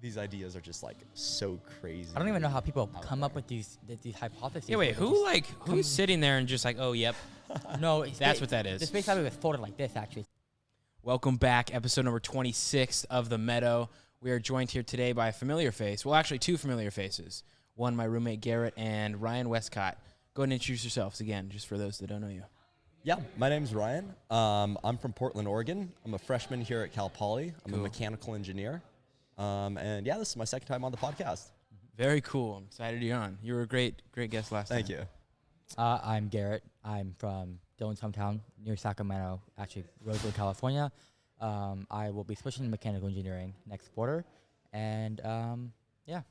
these ideas are just like so crazy. I don't even know how people come up with these hypotheses. Yeah, wait, who's sitting there and just like, oh, yep. No, That's what that is. The space highway was folded like this, actually. Welcome back, episode number 26 of The Meadow. We are joined here today by a familiar face. Well, actually, two familiar faces. One, my roommate Garrett and Ryan Westcott. Go ahead and introduce yourselves again, just for those that don't know you. Yeah, my name's Ryan. I'm from Portland, Oregon. I'm a freshman here at Cal Poly. I'm a mechanical engineer. And yeah, this is my second time on the podcast. Very cool. I'm excited you're on. You were a great guest last time. Thank you. I'm Garrett. I'm from Dylan's hometown near Sacramento, actually Rosewood, California. I will be switching to mechanical engineering next quarter. And yeah. Have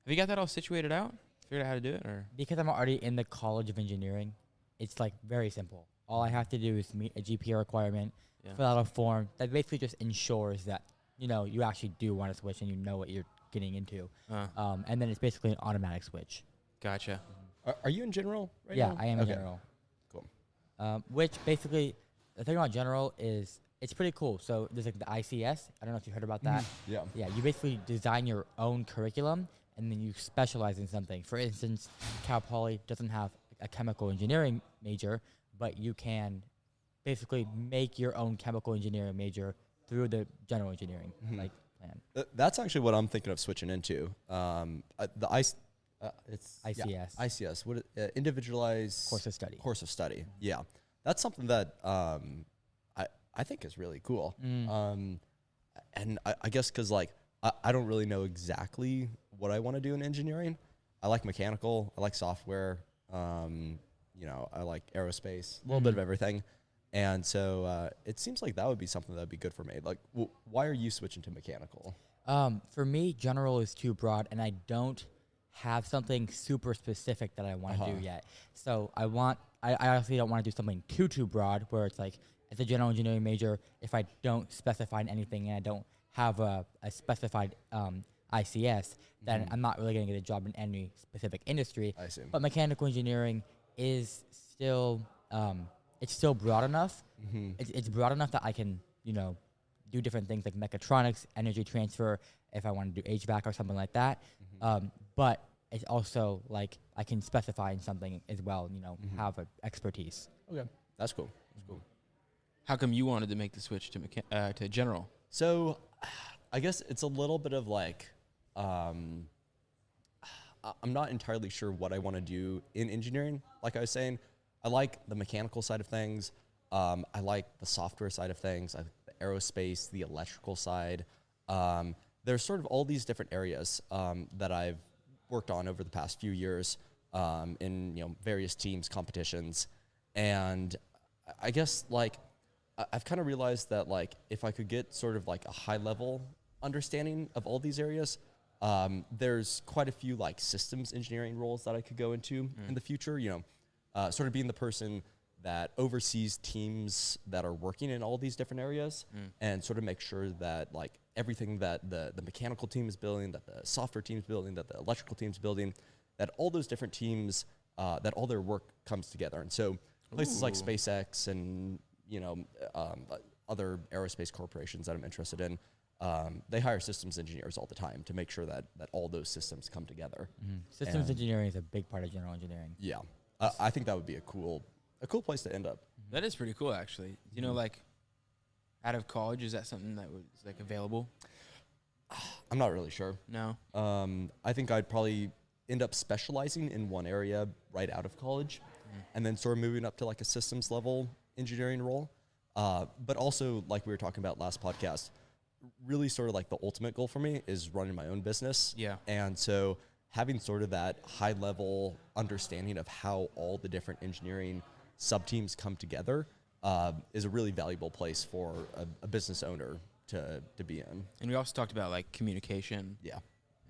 you got that all situated out? Figured out how to do it? Or Because I'm already in the College of Engineering, it's like very simple. All I have to do is meet a GPA requirement, fill out a form that basically just ensures that, you know, you actually do want to switch and you know what you're getting into. And then it's basically an automatic switch. Gotcha. Are you in general right Yeah, now? I am in general. Cool. Which basically, the thing about general is it's pretty cool. So there's like the ICS. I don't know if you heard about that. Yeah. Yeah, you basically design your own curriculum and then you specialize in something. For instance, Cal Poly doesn't have a chemical engineering major, but you can basically make your own chemical engineering major through the general engineering like plan. That's actually what I'm thinking of switching into. It's ICS. ICS. What individualized Course of study. Course of study. Yeah, that's something that I think is really cool. And I guess because like I don't really know exactly what I want to do in engineering. I like mechanical. I like software. You know, I like aerospace. A little bit of everything. And so it seems like that would be something that would be good for me. Like, why are you switching to mechanical? For me, general is too broad, and I don't have something super specific that I want to do yet. So I honestly don't want to do something too broad, where it's like, it's a general engineering major. If I don't specify anything and I don't have a specified ICS, then I'm not really going to get a job in any specific industry. I see. But mechanical engineering is still... it's still broad enough. It's broad enough that I can, you know, do different things like mechatronics, energy transfer, if I want to do HVAC or something like that. But it's also like I can specify in something as well, you know, have an expertise. Okay, that's cool. That's cool. How come you wanted to make the switch to general? So, I guess it's a little bit of like, I'm not entirely sure what I want to do in engineering. Like I was saying, I like the mechanical side of things. I like the software side of things. I like the aerospace, the electrical side. There's sort of all these different areas that I've worked on over the past few years in various teams, competitions, and I guess like I've kind of realized that like if I could get sort of like a high level understanding of all these areas, there's quite a few like systems engineering roles that I could go into in the future. Sort of being the person that oversees teams that are working in all these different areas and sort of make sure that like everything that the mechanical team is building, that the software team is building, that the electrical team is building, that all those different teams, that all their work comes together. And so places like SpaceX and, other aerospace corporations that I'm interested in, they hire systems engineers all the time to make sure that all those systems come together. Systems engineering is a big part of general engineering. Yeah. I think that would be a cool place to end up. That is pretty cool, actually. You know, like, out of college, is that something that was like available? I'm not really sure. No. I think I'd probably end up specializing in one area right out of college, and then sort of moving up to like a systems level engineering role. But also, like we were talking about last podcast, really sort of like the ultimate goal for me is running my own business. Yeah. And so having sort of that high level understanding of how all the different engineering sub-teams come together is a really valuable place for a business owner to be in. And we also talked about like communication. Yeah.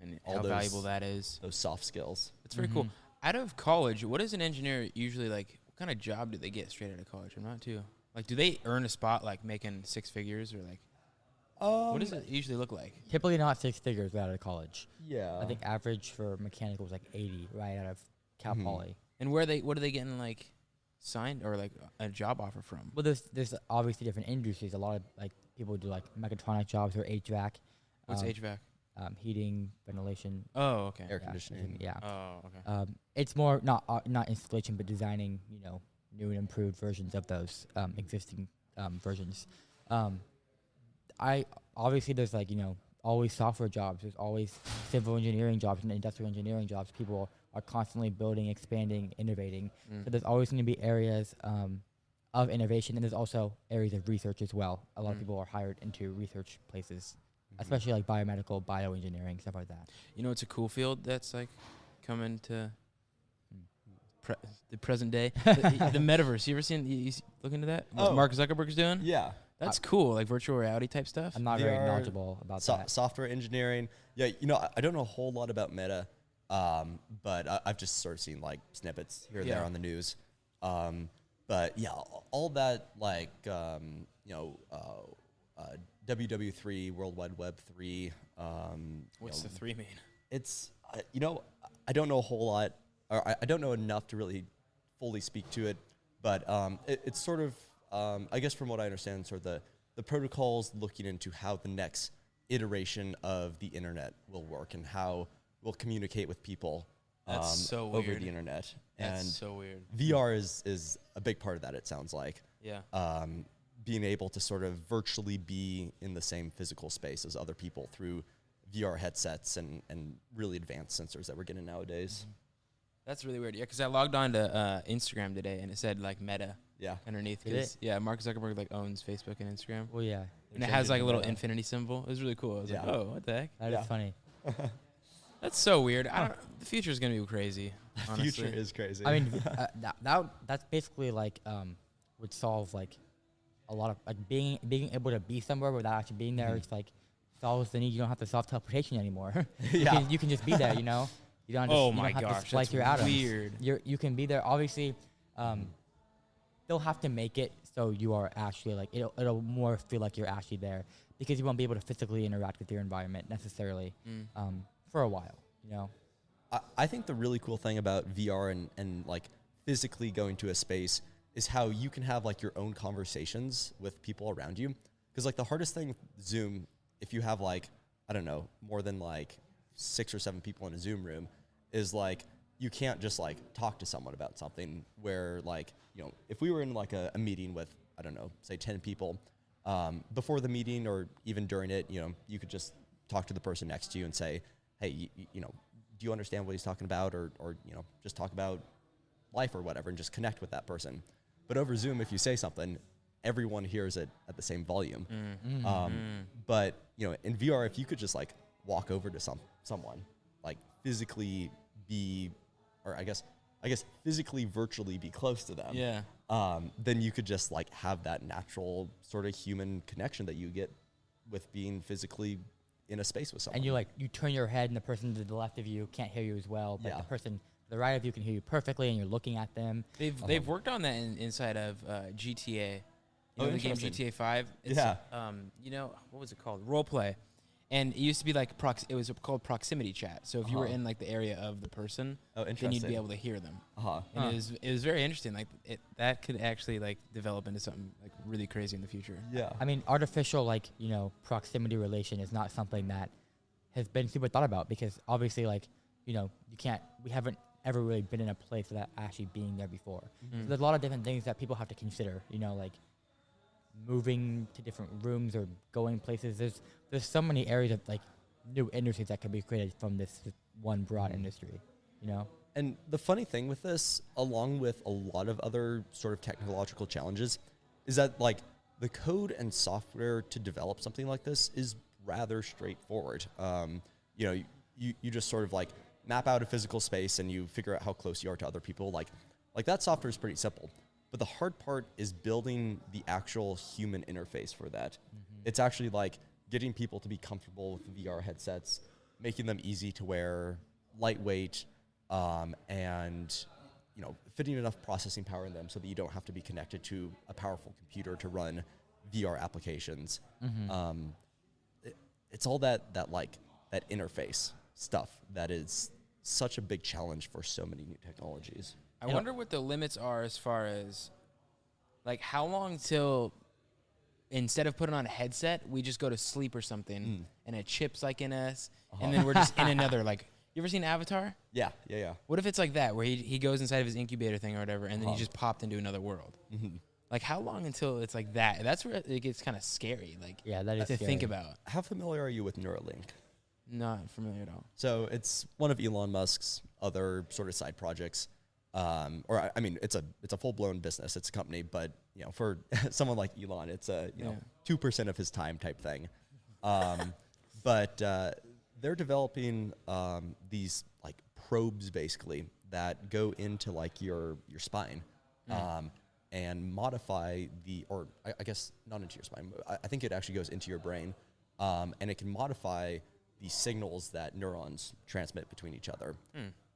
And All how those- valuable that is. Those soft skills. It's very cool. Out of college, what is an engineer usually like? What kind of job do they get straight out of college? I'm not too. Like, do they earn a spot like making six figures or like? What does it usually look like? Typically not six figures right out of college. Yeah. I think average for mechanical is like 80 right out of Cal Poly. And what are they getting like signed or like a job offer from? Well, there's obviously different industries. A lot of like people do like mechatronic jobs or HVAC. What's HVAC? heating, ventilation. Oh, okay. Air Yeah, conditioning. Yeah. Oh, okay. It's more not installation, but designing, new and improved versions of those existing versions. I obviously there's always software jobs. There's always civil engineering jobs and industrial engineering jobs. People are constantly building, expanding, innovating. So there's always going to be areas of innovation, and there's also areas of research as well. A lot of people are hired into research places, especially like biomedical, bioengineering, stuff like that. You know, it's a cool field that's like coming to the present day. The metaverse. You ever seen? You look into that? What Oh. Mark Zuckerberg's doing? Yeah. That's cool. Like virtual reality type stuff. I'm not very VR, knowledgeable about that. Software engineering. Yeah, I don't know a whole lot about Meta, but I've just sort of seen like snippets here and there Yeah. on the news. But yeah, all that like WW3, World Wide Web 3. What's the 3 mean? It's I don't know a whole lot, or I don't know enough to really fully speak to it, but it's sort of I guess from what I understand, sort of the protocols looking into how the next iteration of the internet will work and how we'll communicate with people That's so over weird. the internet. That's And so weird. VR is a big part of that, it sounds like. Yeah. Being able to sort of virtually be in the same physical space as other people through VR headsets and really advanced sensors that we're getting nowadays. That's really weird. Yeah, because I logged on to Instagram today and it said like Meta Yeah. underneath. Did it? 'Cause, yeah, Mark Zuckerberg like owns Facebook and Instagram, Well, yeah, and it has like a little Meta. infinity symbol. It was really cool. I was like, Yeah. oh, what the heck? that Yeah. is funny. That's so weird. The future is gonna be crazy. Honestly. Future is crazy. I mean, that's basically like would solve like a lot of like being able to be somewhere without actually being there. It's like solves the need. You don't have to solve teleportation anymore. Yeah. You can just be there. You don't just, Oh you my don't have gosh, to splice that's your atoms. weird. You can be there. Obviously, they'll have to make it so you are actually like it'll more feel like you're actually there because you won't be able to physically interact with your environment necessarily for a while. I think the really cool thing about VR and like physically going to a space is how you can have like your own conversations with people around you. Because like the hardest thing with Zoom, if you have like, I don't know, more than like 6 or 7 people in a Zoom room, is like you can't just like talk to someone about something where like, if we were in like a meeting with, I don't know, say 10 people, before the meeting or even during it, you could just talk to the person next to you and say, hey, do you understand what he's talking about? Or just talk about life or whatever and just connect with that person. But over Zoom, if you say something, everyone hears it at the same volume. But, in VR, if you could just like walk over to someone, like physically be, or I guess physically, virtually be close to them. Yeah. Then you could just like have that natural sort of human connection that you get with being physically in a space with someone. And you turn your head and the person to the left of you can't hear you as well, but Yeah. the person to the right of you can hear you perfectly and you're looking at them. They've worked on that inside of GTA. You know the game interesting. GTA 5? It's, Yeah. What was it called? Role play. And it used to be like it was called proximity chat. So if you were in like the area of the person, then you'd interesting. be able to hear them. Uh-huh. And it was very interesting. Like that could actually like develop into something like really crazy in the future. Yeah. I mean, artificial proximity relation is not something that has been super thought about because obviously we haven't ever really been in a place without actually being there before. So there's a lot of different things that people have to consider, like moving to different rooms or going places. There's so many areas of like new industries that can be created from this one broad industry, And the funny thing with this, along with a lot of other sort of technological challenges, is that like the code and software to develop something like this is rather straightforward. You just sort of like map out a physical space and you figure out how close you are to other people. Like that software is pretty simple. But the hard part is building the actual human interface for that. It's actually like getting people to be comfortable with VR headsets, making them easy to wear, lightweight, and fitting enough processing power in them so that you don't have to be connected to a powerful computer to run VR applications. It's all that interface stuff that is such a big challenge for so many new technologies. I wonder what the limits are as far as like how long till instead of putting on a headset, we just go to sleep or something, and it chips like in us, and then we're just in another like. You ever seen Avatar? Yeah. What if it's like that, where he goes inside of his incubator thing or whatever, and then he just popped into another world? Like, how long until it's like that? That's where it gets kind of scary. Like, Yeah, that is to scary. think about. How familiar are you with Neuralink? Not familiar at all. So it's one of Elon Musk's other sort of side projects. Or I mean, it's a full-blown business. It's a company, but you know, for someone like Elon, it's a 2% of his time type thing. But they're developing these like probes basically that go into like your spine, and modify I guess not into your spine. I think it actually goes into your brain, and it can modify the signals that neurons transmit between each other.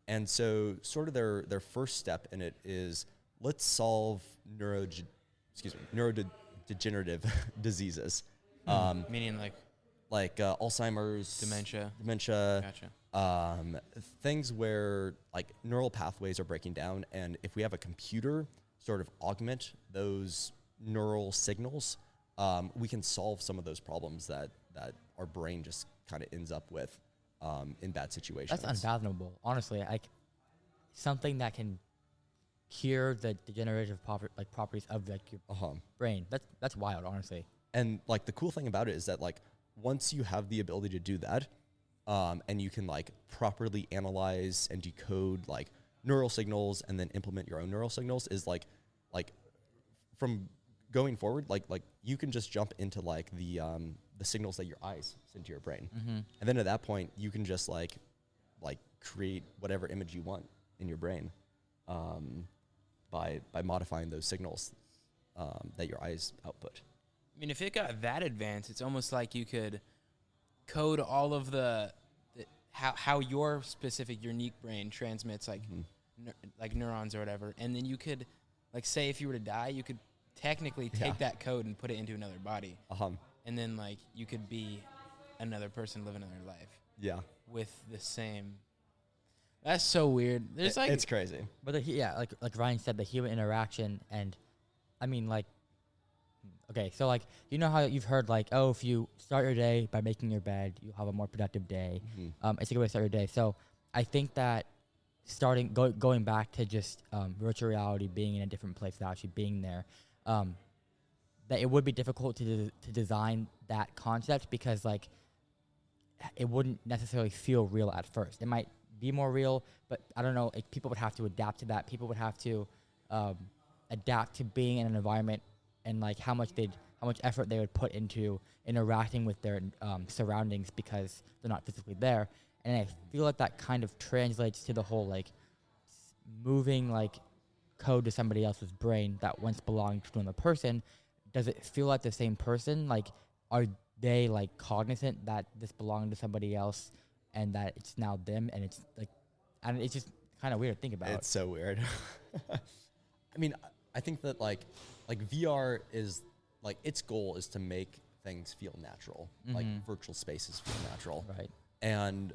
And so sort of their first step in it is, let's solve neurodegenerative diseases. Meaning Like Alzheimer's, dementia. Gotcha. Things where like neural pathways are breaking down, and if we have a computer sort of augment those neural signals, we can solve some of those problems that our brain just kind of ends up with in bad situations. That's unfathomable, honestly. Like something that can cure the degenerative properties of like your brain. That's wild, honestly. And like the cool thing about it is that like once you have the ability to do that, and you can like properly analyze and decode like neural signals and then implement your own neural signals, is like from going forward, like you can just jump into like the signals that your eyes send to your brain, and then at that point you can just like create whatever image you want in your brain, by modifying those signals that your eyes output. I mean, if it got that advanced, it's almost like you could code all of the how your specific unique brain transmits like neurons or whatever, and then you could like say if you were to die, you could technically take that code and put it into another body, and then like you could be another person living another life. Yeah, with the same. That's so weird. There's like it's crazy. But like Ryan said, the human interaction, and I mean like. Okay, so like you know how you've heard like, oh, if you start your day by making your bed, you'll have a more productive day. It's a good way to start your day. So I think that going back to just virtual reality, being in a different place without actually being there, that it would be difficult to design that concept, because like it wouldn't necessarily feel real at first. It might be more real, but I don't know. People would have to adapt to that. People would have to adapt to being in an environment, and like how much effort they would put into interacting with their surroundings, because they're not physically there. And I feel like that kind of translates to the whole like moving like code to somebody else's brain that once belonged to another person. Does it feel like the same person? Like, are they like cognizant that this belonged to somebody else and that it's now them? And it's like, and it's just kind of weird to think about. It's so weird. I mean, I think that like VR is like, its goal is to make things feel natural, like virtual spaces feel natural. Right. And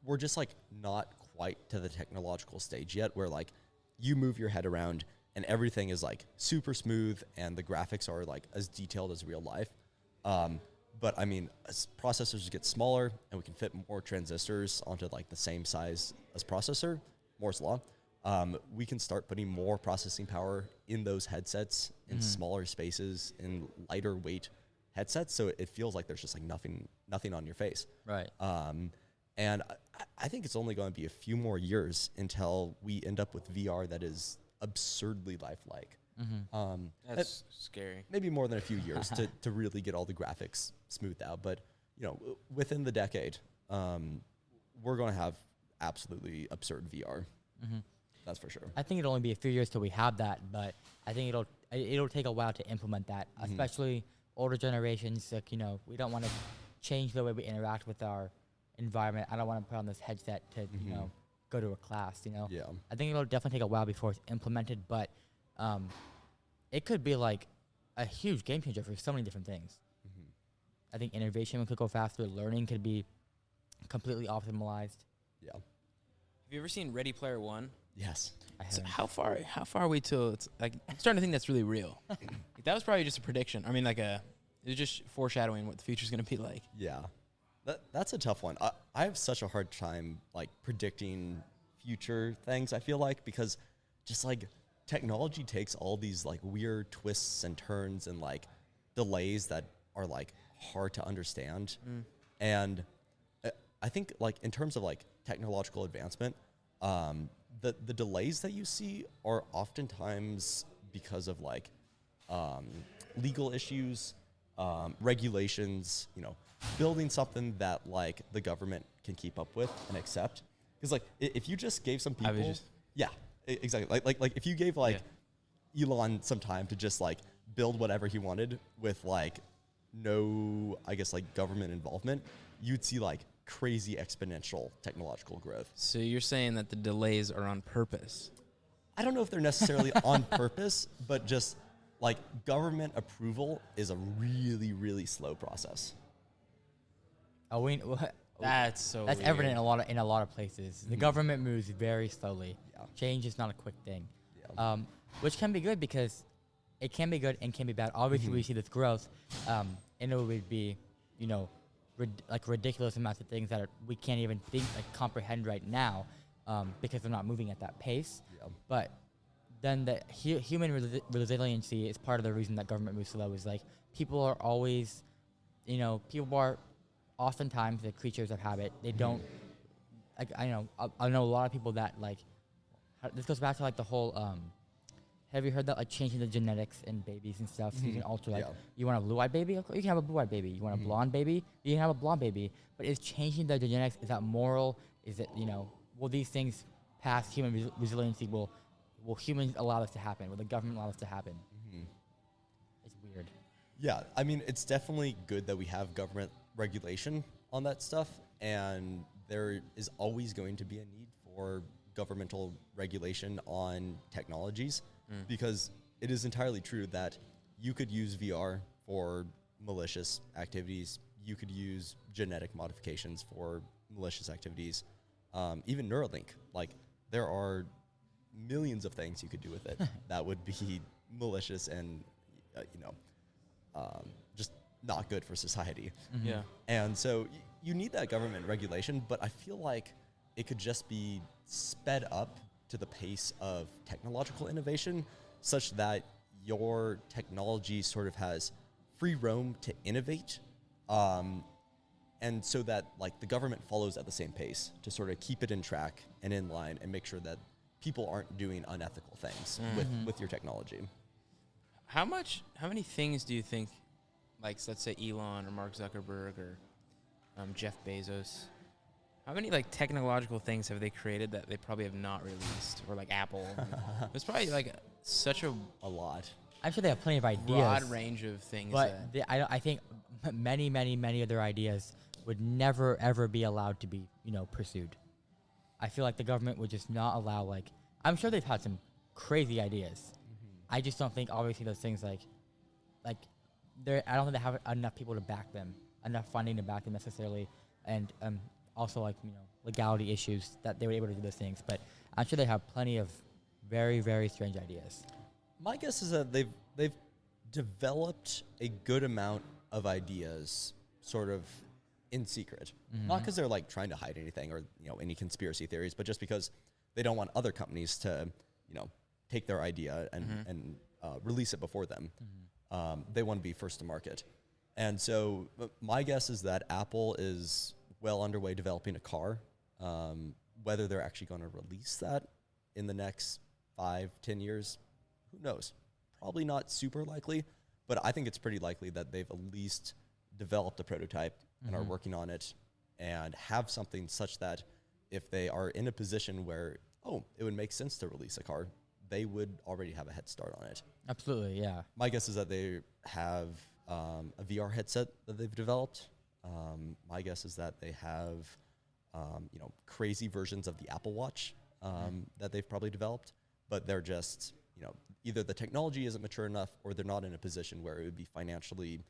we're just like not quite to the technological stage yet where like you move your head around and everything is like super smooth and the graphics are like as detailed as real life. But I mean, as processors get smaller and we can fit more transistors onto like the same size as processor, Moore's law, we can start putting more processing power in those headsets in smaller spaces, in lighter weight headsets, so it feels like there's just like nothing on your face. Right. And I think it's only going to be a few more years until we end up with VR that is absurdly lifelike. That's scary. Maybe more than a few years to really get all the graphics smoothed out. But you know, within the decade, we're going to have absolutely absurd VR. That's for sure. I think it'll only be a few years till we have that, but I think it'll take a while to implement that, especially older generations. Like, you know, we don't want to change the way we interact with our environment. I don't want to put on this headset to you know, go to a class. You know. Yeah. I think it'll definitely take a while before it's implemented, but it could be like a huge game changer for so many different things. I think innovation could go faster. Learning could be completely optimized. Yeah. Have you ever seen Ready Player One? Yes. I So haven't. how far are we till it's like, I'm starting to think that's really real. That was probably just a prediction. I mean, like a It's just foreshadowing what the future's going to be like. Yeah, that's a tough one. I have such a hard time like predicting future things. I feel like because just like technology takes all these like weird twists and turns and like delays that are like hard to understand. And I think like in terms of like technological advancement, the delays that you see are oftentimes because of like legal issues, regulations, building something that like the government can keep up with and accept. Because like if you just gave some people, exactly. Like if you gave like Elon some time to just like build whatever he wanted with like no, I guess like government involvement, you'd see like crazy exponential technological growth. So you're saying that the delays are on purpose? I don't know if they're necessarily on purpose, but just like government approval is a really, really slow process. Oh, That's that's weird. evident in a lot of places. The government moves very slowly. Yeah. Change is not a quick thing, Yeah. which can be good because it can be good and can be bad. Obviously, we see this growth, and it would be, like ridiculous amounts of things that we can't even comprehend right now, because they're not moving at that pace. Yeah. But then the human resiliency is part of the reason that government moves slow. Is like people are always, people are oftentimes the creatures of habit. They don't. Like I know a lot of people that like. This goes back to like the whole. Have you heard that like changing the genetics in babies and stuff? So you can alter like you want a blue-eyed baby, okay, you can have a blue-eyed baby. You want a blonde baby, you can have a blonde baby. But is changing the genetics, is that moral? Is it will these things pass human resiliency? Will humans allow this to happen? Will the government allow this to happen? It's weird. Yeah, I mean, it's definitely good that we have government regulation on that stuff, and there is always going to be a need for governmental regulation on technologies, because it is entirely true that you could use VR for malicious activities. You could use genetic modifications for malicious activities. Even Neuralink, like there are millions of things you could do with it that would be malicious and, just not good for society. Yeah. And so you need that government regulation, but I feel like it could just be sped up to the pace of technological innovation such that your technology sort of has free roam to innovate. And so that like the government follows at the same pace to sort of keep it in track and in line and make sure that people aren't doing unethical things with your technology. How many things do you think, like let's say Elon or Mark Zuckerberg or Jeff Bezos, how many like technological things have they created that they probably have not released? Or like Apple. There's probably like such a lot. I'm sure they have plenty of ideas. broad range of things. But I think many of their ideas would never ever be allowed to be pursued. I feel like the government would just not allow like. I'm sure they've had some crazy ideas. I just don't think obviously those things like I don't think they have enough people to back them, enough funding to back them necessarily, and also like legality issues that they were able to do those things. But I'm sure they have plenty of very, very strange ideas. My guess is that they've developed a good amount of ideas sort of in secret. Not because they're like trying to hide anything or any conspiracy theories, but just because they don't want other companies to take their idea and release it before them. They want to be first to market. And so my guess is that Apple is well underway developing a car. Whether they're actually going to release that in the next 5-10 years, who knows? Probably not super likely, but I think it's pretty likely that they've at least developed a prototype and are working on it and have something such that if they are in a position where, it would make sense to release a car, they would already have a head start on it. Absolutely, yeah. My guess is that they have a VR headset that they've developed. My guess is that they have, crazy versions of the Apple Watch that they've probably developed, but they're just, either the technology isn't mature enough or they're not in a position where it would be financially,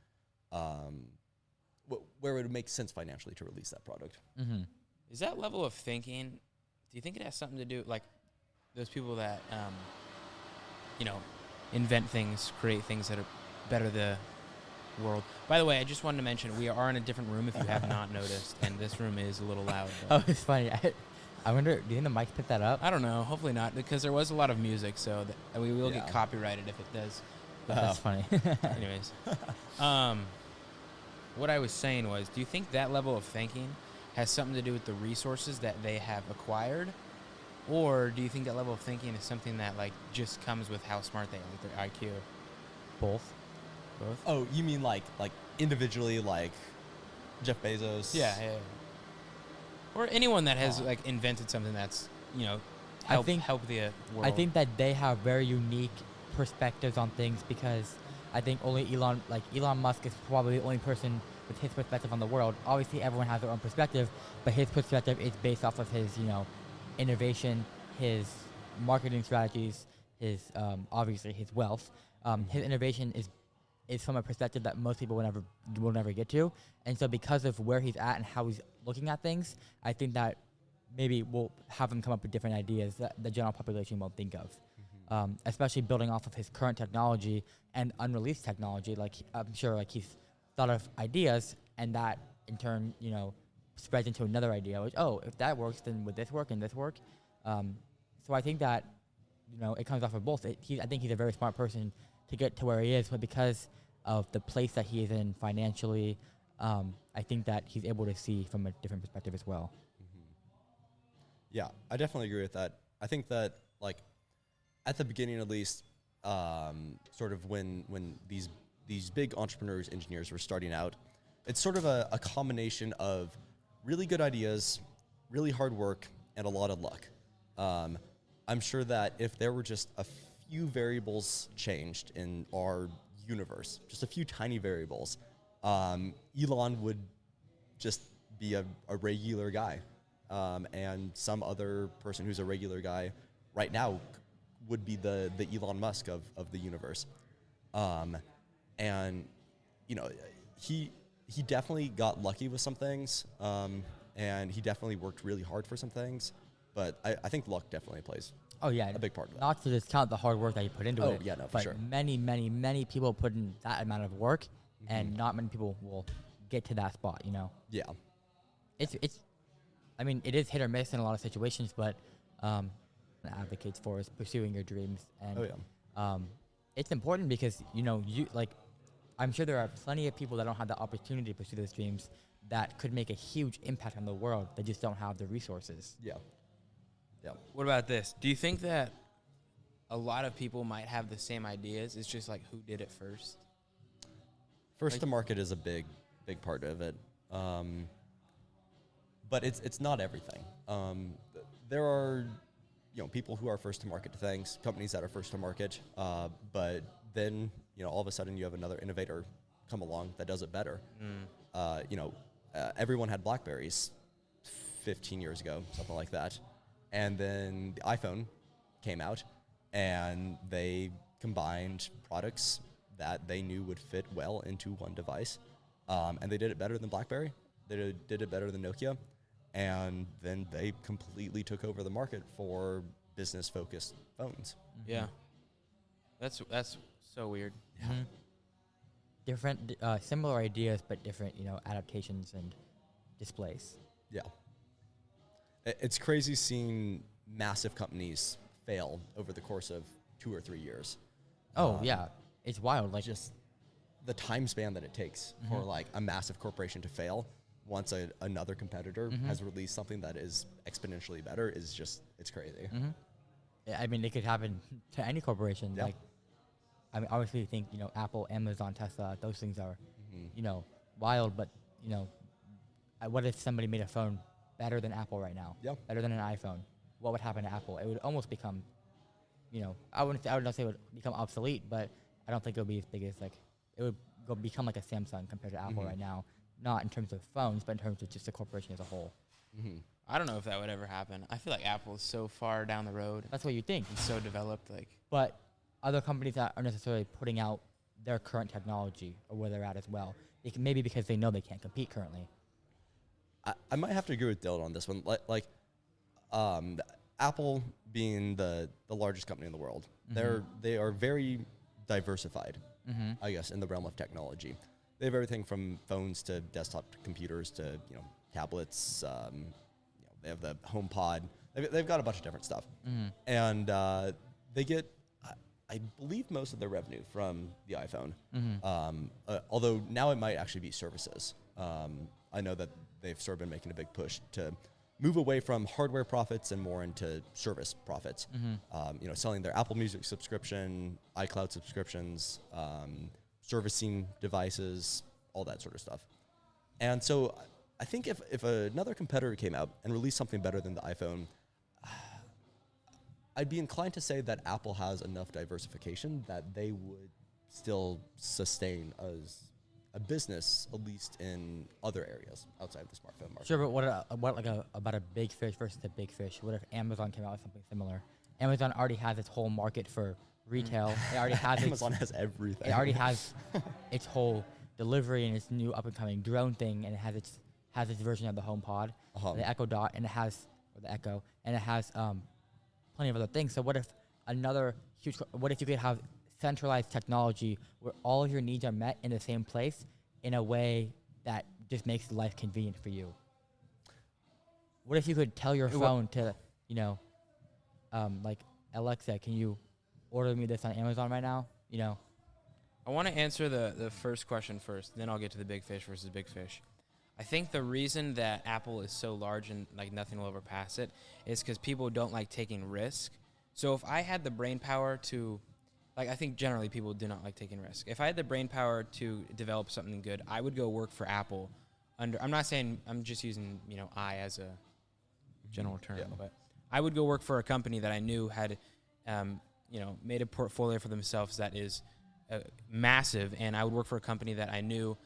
where it would make sense financially to release that product. Is that level of thinking, do you think it has something to do, like those people that, invent things, create things that are better world. By the way, I just wanted to mention we are in a different room if you have not noticed, and this room is a little loud. Oh, it's funny. I wonder, do you think the mic picked that up? I don't know. Hopefully not, because there was a lot of music, so we will get copyrighted if it does. That's funny. Anyways, what I was saying was, do you think that level of thinking has something to do with the resources that they have acquired, or do you think that level of thinking is something that like just comes with how smart they are, with their IQ? Both. Both. Oh, you mean like individually, like Jeff Bezos? Yeah. Or anyone that has like invented something that's help the world. I think that they have very unique perspectives on things, because I think only Elon Musk is probably the only person with his perspective on the world. Obviously, everyone has their own perspective, but his perspective is based off of his, innovation, his marketing strategies, his obviously his wealth. His innovation is from a perspective that most people will never get to, and so because of where he's at and how he's looking at things, I think that maybe we'll have him come up with different ideas that the general population won't think of. Especially building off of his current technology and unreleased technology. Like, I'm sure like he's thought of ideas, and that in turn, spreads into another idea, which, if that works, then would this work and this work? So I think that, it comes off of both. I think he's a very smart person to get to where he is, but because of the place that he is in financially, I think that he's able to see from a different perspective as well. Yeah, I definitely agree with that. I think that, like, at the beginning at least, sort of when these big entrepreneurs, engineers were starting out, it's sort of a combination of really good ideas, really hard work, and a lot of luck. I'm sure that if there were just a few variables changed in our universe, just a few tiny variables, Elon would just be a regular guy. And some other person who's a regular guy right now would be the Elon Musk of the universe. And, he definitely got lucky with some things, and he definitely worked really hard for some things, but I think luck definitely plays a big part of that. Not to discount the hard work that he put into it. Oh, yeah, no, for but sure. Many, many, many people put in that amount of work, and not many people will get to that spot, Yeah. It is hit or miss in a lot of situations, but advocates for is pursuing your dreams, and it's important because I'm sure there are plenty of people that don't have the opportunity to pursue those dreams that could make a huge impact on the world. They just don't have the resources. Yeah. What about this? Do you think that a lot of people might have the same ideas? It's just like who did it first? First to market is a big part of it. But it's not everything. There are people who are first to market to things, companies that are first to market, but then all of a sudden you have another innovator come along that does it better. Everyone had BlackBerries 15 years ago, something like that, and then the iPhone came out, and they combined products that they knew would fit well into one device, and they did it better than BlackBerry. They did it better than Nokia. And then they completely took over the market for business-focused phones. Yeah, that's so weird. Yeah. Different, similar ideas, but different, adaptations and displays. Yeah. It's crazy seeing massive companies fail over the course of 2 or 3 years. Yeah, it's wild. Like, just the time span that it takes for like a massive corporation to fail once another competitor has released something that is exponentially better is just, it's crazy. It could happen to any corporation. Yeah. Like, obviously you think, Apple, Amazon, Tesla, those things are, wild, but, what if somebody made a phone better than Apple right now? Yeah. Better than an iPhone? What would happen to Apple? It would almost become, I would not say it would become obsolete, but I don't think it would be as big as, like, it would become like a Samsung compared to Apple right now. Not in terms of phones, but in terms of just the corporation as a whole. I don't know if that would ever happen. I feel like Apple is so far down the road. That's what you think. And so developed. But other companies that aren't necessarily putting out their current technology or where they're at as well, maybe because they know they can't compete currently. I might have to agree with Dylan on this one. Apple being the largest company in the world, they are very diversified, I guess, in the realm of technology. they have everything from phones to desktop computers to tablets. They have the HomePod. They've got a bunch of different stuff, and they get, I believe, most of their revenue from the iPhone. Although now it might actually be services. I know that they've sort of been making a big push to move away from hardware profits and more into service profits. Selling their Apple Music subscription, iCloud subscriptions, servicing devices, all that sort of stuff. And so I think if another competitor came out and released something better than the iPhone, I'd be inclined to say that Apple has enough diversification that they would still sustain as a business, at least in other areas outside the smartphone market. Sure, but what about a big fish versus a big fish? What if Amazon came out with something similar? Amazon already has its whole market for retail. It already has Amazon has everything. It already has its whole delivery and its new up and coming drone thing, and it has its version of the HomePod, the Echo Dot, and it has plenty of other things. So what if what if you could have centralized technology where all of your needs are met in the same place in a way that just makes life convenient for you? What if you could tell your phone to, like, Alexa, can you order me this on Amazon right now? I want to answer the first question first, then I'll get to the big fish versus big fish. I think the reason that Apple is so large and like nothing will ever pass it is because people don't like taking risk. So if I had the brain power to, like, I think generally people do not like taking risk. If I had the brain power to develop something good, I would go work for Apple. I'm not saying, I'm just using I as a general term, but I would go work for a company that I knew had made a portfolio for themselves that is massive, and I would work for a company that I knew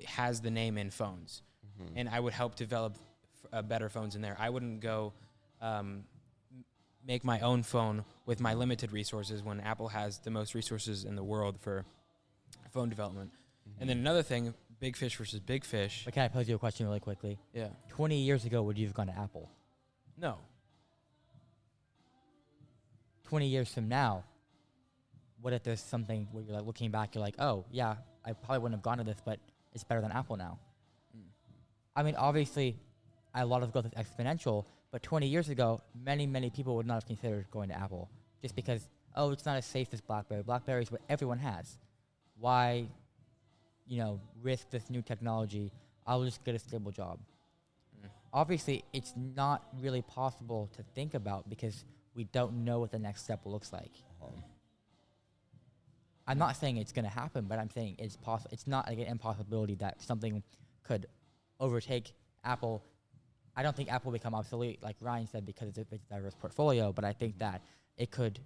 has the name in phones, and I would help develop better phones in there. I wouldn't go make my own phone with my limited resources when Apple has the most resources in the world for phone development. And then another thing, big fish versus big fish. But can I pose you a question really quickly? Yeah. 20 years ago, would you have gone to Apple? No. 20 years from now, what if there's something where you're like looking back, you're like, oh, yeah, I probably wouldn't have gone to this, but it's better than Apple now. I mean, obviously, a lot of growth is exponential, but 20 years ago, many, many people would not have considered going to Apple just because, oh, it's not as safe as BlackBerry. BlackBerry is what everyone has. Why, risk this new technology? I'll just get a stable job. Obviously, it's not really possible to think about because we don't know what the next step looks like. I'm not saying it's going to happen, but I'm saying it's possible. It's not like an impossibility that something could overtake Apple. I don't think Apple will become obsolete, like Ryan said, because it's a diverse portfolio, but I think that it could,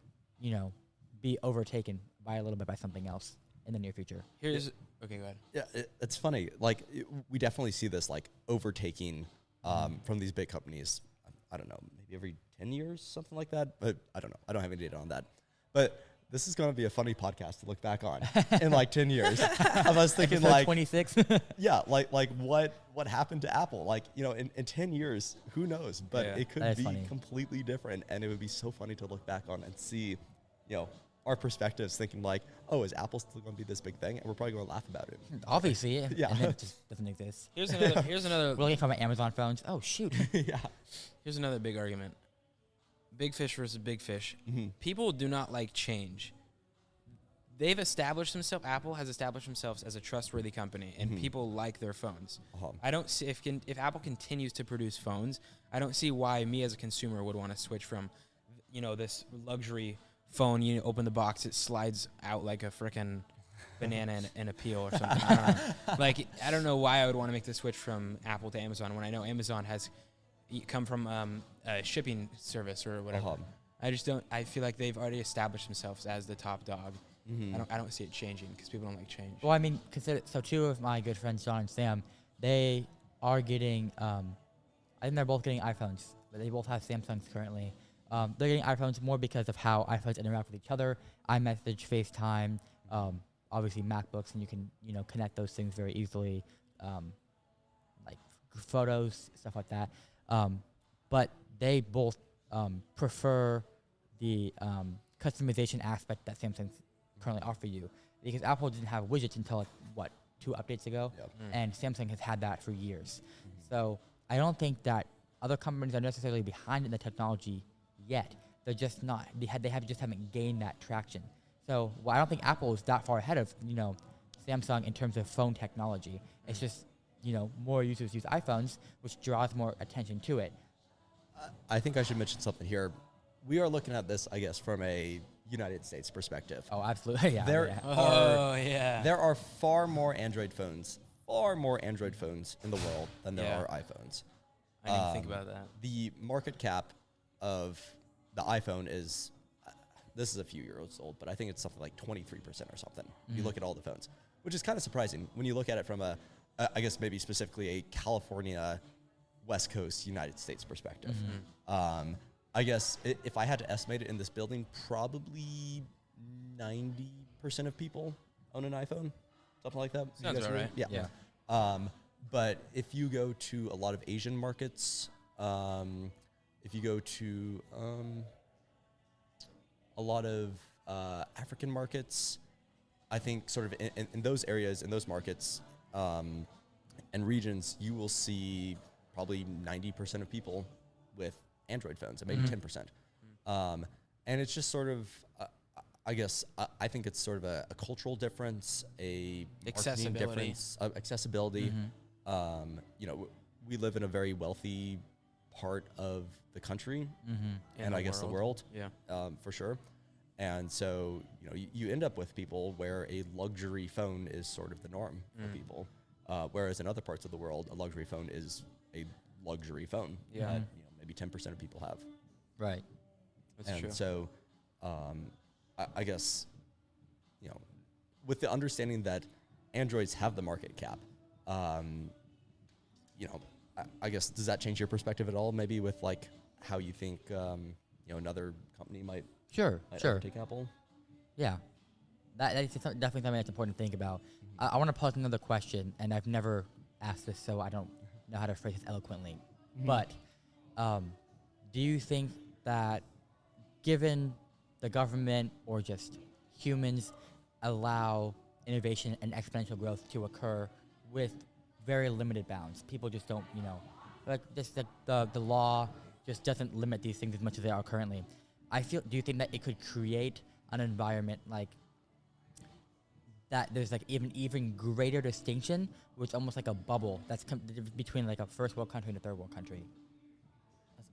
be overtaken by a little bit by something else in the near future. Okay, go ahead. Yeah, it's funny. Like, we definitely see this, like, overtaking from these big companies. I don't know, maybe every 10 years, something like that. But I don't know. I don't have any data on that. But this is going to be a funny podcast to look back on in like 10 years. I was thinking like 26. Yeah, like what happened to Apple? Like, in 10 years, who knows? But it could be funny. Completely different, and it would be so funny to look back on and see, our perspectives, thinking like, oh, is Apple still going to be this big thing? And we're probably going to laugh about it. Obviously, yeah. And then it just doesn't exist. Here's another. We're looking from Amazon phones. Oh shoot. Yeah. Here's another big argument. Big fish versus big fish. People do not like change. They've established themselves. Apple has established themselves as a trustworthy company, and people like their phones. I don't see if Apple continues to produce phones, I don't see why me as a consumer would want to switch from, this luxury phone. You open the box, it slides out like a frickin' banana in a peel or something. I don't know why I would want to make the switch from Apple to Amazon when I know Amazon has come from a shipping service or whatever. I just don't. I feel like they've already established themselves as the top dog. I don't see it changing because people don't like change. Well, I mean, so two of my good friends, John and Sam, they are getting. I think they're both getting iPhones, but they both have Samsungs currently. They're getting iPhones more because of how iPhones interact with each other. iMessage, FaceTime, obviously MacBooks, and you can connect those things very easily, like photos, stuff like that. But they both prefer the customization aspect that Samsung currently offer you, because Apple didn't have widgets until 2 updates ago, Yep. and Samsung has had that for years. So I don't think that other companies are necessarily behind in the technology yet. They're just not. Just haven't gained that traction. So I don't think Apple is that far ahead of Samsung in terms of phone technology. It's just more users use iPhones, which draws more attention to it. I think I should mention something here. We are looking at this, I guess, from a United States perspective. Oh, absolutely. Yeah. There are far more Android phones in the world than there Yeah. are iPhones. I didn't think about that. The market cap of the iPhone is, this is a few years old, but I think it's something like 23% or something. You look at all the phones, which is kind of surprising when you look at it from I guess maybe specifically a California, West Coast, United States perspective. I guess if I had to estimate it in this building, probably 90% of people own an iPhone, something like that. Sounds about right. Yeah. Yeah. But if you go to a lot of Asian markets, if you go to a lot of African markets, I think sort of in those areas, in those markets and regions, you will see probably 90% of people with Android phones and maybe 10%. And it's just sort of, I guess, I think it's sort of a cultural difference, a marketing Accessibility. difference, accessibility. We live in a very wealthy part of the country, In and the I guess the world. world, Yeah. for sure. And so, you end up with people where a luxury phone is sort of the norm for people, whereas in other parts of the world, a luxury phone is a luxury phone Yeah. that maybe 10% of people have. Right. That's And true. so, I guess, with the understanding that Androids have the market cap, I guess, does that change your perspective at all? Maybe with like how you think, another company might Sure. overtake Apple? Yeah. That's definitely something that's important to think about. I want to pose another question, and I've never asked this, so I don't know how to phrase this eloquently. But do you think that given the government or just humans allow innovation and exponential growth to occur with very limited bounds, people just don't, just the law just doesn't limit these things as much as they are currently. Do you think that it could create an environment like that there's like even greater distinction, which is almost like a bubble that's between like a first world country and a third world country?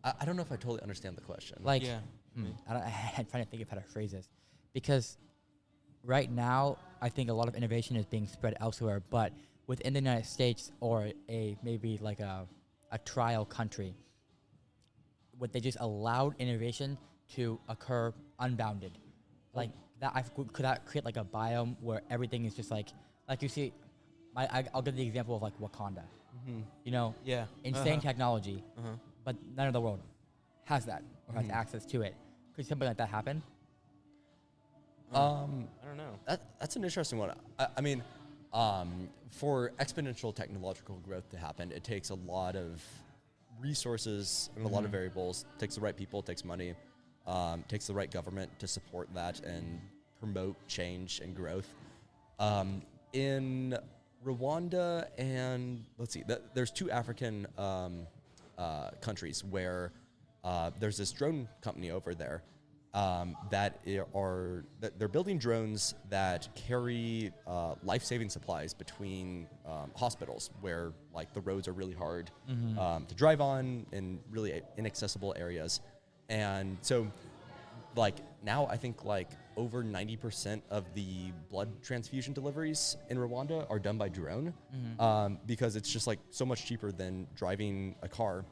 I don't know if I totally understand the question. Like, Yeah. I'm trying to think of how to phrase this, because right now I think a lot of innovation is being spread elsewhere, but within the United States or maybe like a trial country, would they just allowed innovation to occur unbounded, like that? Could that create like a biome where everything is just like you see? I'll give the example of like Wakanda. Yeah. Insane technology, but none of the world has that or has access to it. Could something like that happen? I don't know. That's an interesting one. I mean, for exponential technological growth to happen, it takes a lot of resources and a lot of variables. It takes the right people, it takes money, takes the right government to support that and promote change and growth. In Rwanda and there's 2 African countries where there's this drone company over there they're building drones that carry life-saving supplies between hospitals where like the roads are really hard to drive on in really inaccessible areas. And so like now I think like over 90% of the blood transfusion deliveries in Rwanda are done by drone because it's just like so much cheaper than driving a car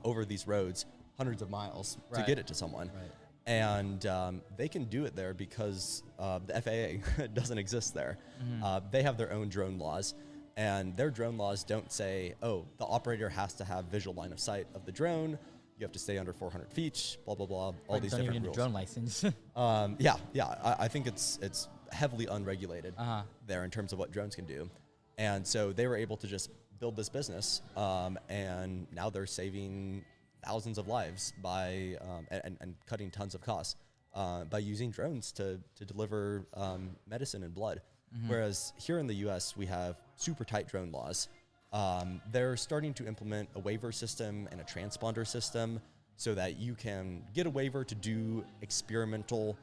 over these roads hundreds of miles to get it to someone. Right. And they can do it there because the FAA doesn't exist there. They have their own drone laws, and their drone laws don't say, oh, the operator has to have visual line of sight of the drone. You have to stay under 400 feet, blah, blah, blah, all these don't different even need rules. a drone license. I think it's heavily unregulated there in terms of what drones can do. And so they were able to just build this business, and now they're saving thousands of lives by and cutting tons of costs by using drones to deliver medicine and blood. Whereas here in the U.S., we have super tight drone laws. They're starting to implement a waiver system and a transponder system so that you can get a waiver to do experimental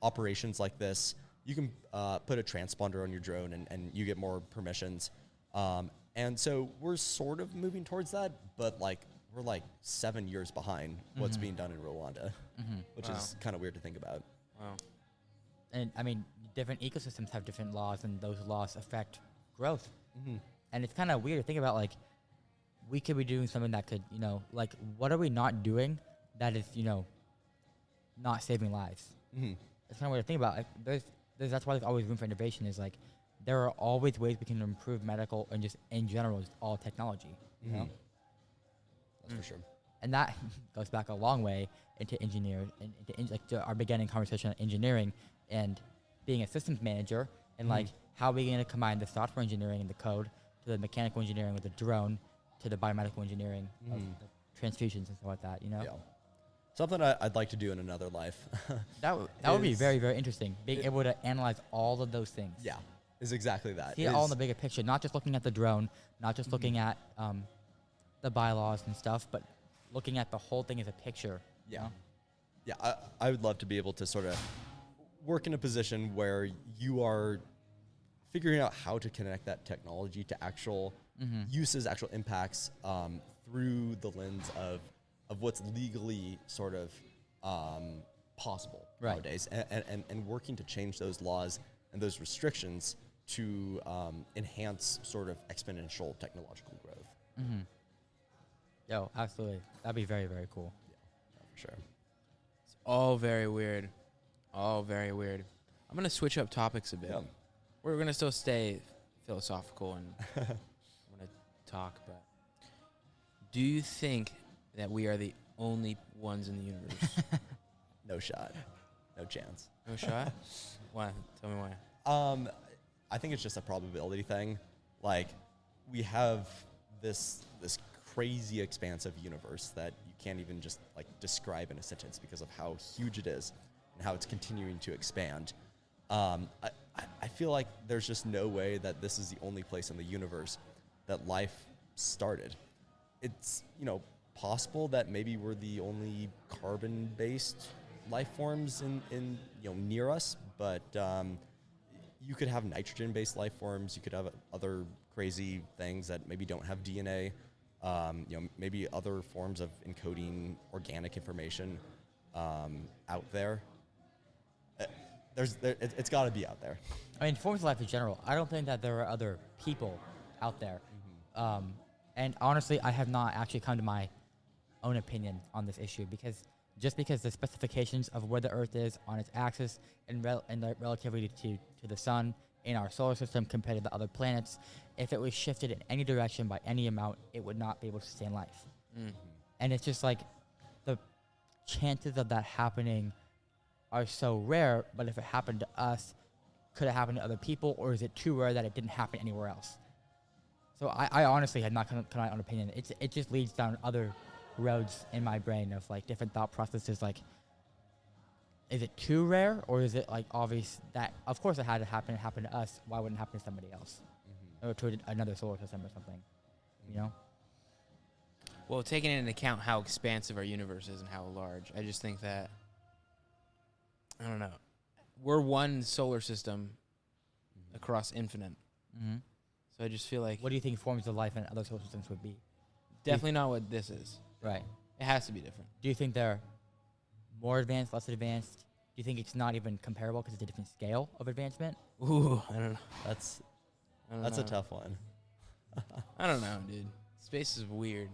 operations like this. You can put a transponder on your drone and you get more permissions. And so we're sort of moving towards that, but like we're like 7 years behind what's being done in Rwanda, which is kind of weird to think about. Wow. And I mean, different ecosystems have different laws, and those laws affect growth. And it's kind of weird to think about, like, we could be doing something that could, like, what are we not doing that is, not saving lives? It's kind of weird to think about. Like, that's why there's always room for innovation. Is like, there are always ways we can improve medical and just in general, just all technology. You know? That's for sure. And that goes back a long way into engineering, and to our beginning conversation on engineering and being a systems manager, and like how are we going to combine the software engineering and the code to the mechanical engineering with the drone to the biomedical engineering of the transfusions and stuff like that. Yeah. Something I'd like to do in another life. That would be very, very interesting. Being able to analyze all of those things. Yeah, is exactly that. See it all in the bigger picture, not just looking at the drone, not just looking at the bylaws and stuff, but looking at the whole thing as a picture. Yeah. You know? Yeah, I would love to be able to sort of work in a position where you are figuring out how to connect that technology to actual uses, actual impacts through the lens of what's legally sort of possible nowadays, and working to change those laws and those restrictions to enhance sort of exponential technological growth. Yo, absolutely. That'd be very, very cool. Yeah, for sure. It's all very weird. All very weird. I'm going to switch up topics a bit. Yeah. We're going to still stay philosophical and I'm going to talk, but do you think that we are the only ones in the universe? No shot. No chance. No shot? Why? Tell me why. I think it's just a probability thing. Like, we have this crazy expansive universe that you can't even just like describe in a sentence because of how huge it is and how it's continuing to expand. I feel like there's just no way that this is the only place in the universe that life started. It's, possible that maybe we're the only carbon-based life forms in near us, but you could have nitrogen-based life forms. You could have other crazy things that maybe don't have DNA. Maybe other forms of encoding organic information out there. It's got to be out there. I mean, forms of life in general, I don't think that there are other people out there. And honestly, I have not actually come to my own opinion on this issue, because the specifications of where the Earth is on its axis and the relativity to the sun in our solar system compared to the other planets, if it was shifted in any direction by any amount, it would not be able to sustain life. And it's just like the chances of that happening are so rare, but if it happened to us, could it happen to other people, or is it too rare that it didn't happen anywhere else? So I honestly had not come to my own opinion. It just leads down other roads in my brain of like different thought processes, like, is it too rare, or is it like obvious that of course it had to happen, it happened to us, why wouldn't it happen to somebody else? Or to another solar system or something, Well, taking into account how expansive our universe is and how large, I just think that, I don't know, we're one solar system across infinite. So I just feel like What do you think forms of life in other solar systems would be? definitely not what this is. Right. It has to be different. Do you think they're more advanced, less advanced? Do you think it's not even comparable because it's a different scale of advancement? Ooh, I don't know. That's I don't a know. tough one. I don't know, dude. Space is weird.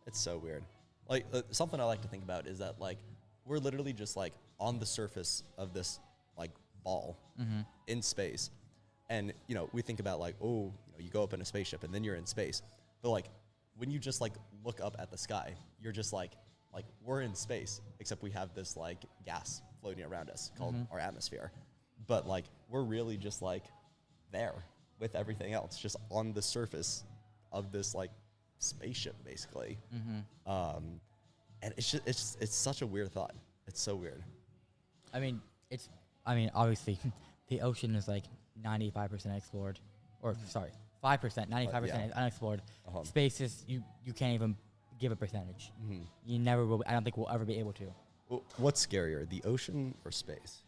It's so weird. Like, something I like to think about is that, like, we're literally just, like, on the surface of this, like, ball in space. And, we think about, like, you go up in a spaceship and then you're in space. But, like, when you just, like, look up at the sky, you're just, like, we're in space, except we have this, like, gas floating around us called our atmosphere. But, like, we're really just, like, there with everything else, just on the surface of this, like, spaceship, basically. And it's such a weird thought. It's so weird. I mean, obviously, the ocean is like 95% explored, or sorry, 5%, 95% unexplored. Space is you can't even give a percentage. You never will. I don't think we'll ever be able to. Well, what's scarier, the ocean or space?